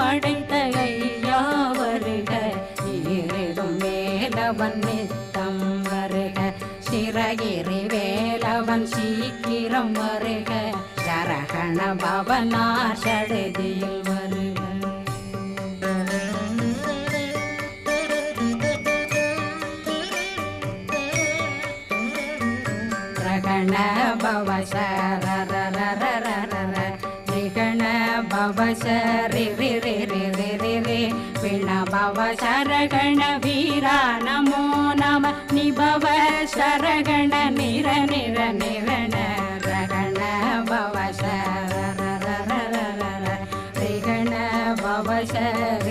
படைத்த ஐயா வருக, ஈரிடும் வேலவன் நித்தம் வருக, சிறகிரி வேலவன் சீக்கிரம் வருக, சரகண பவனார் சடுதியில் வருக. ரகண பவ சரரரரரர ரிகண பவ சரி ரி ரி ரி ரி ரி ரி பிண பவ சரகண வீரா நமோ நம நிபவ சரகண நிர நிர நிரண ரகண பவ சரரரரரர ரிகண பவ சரி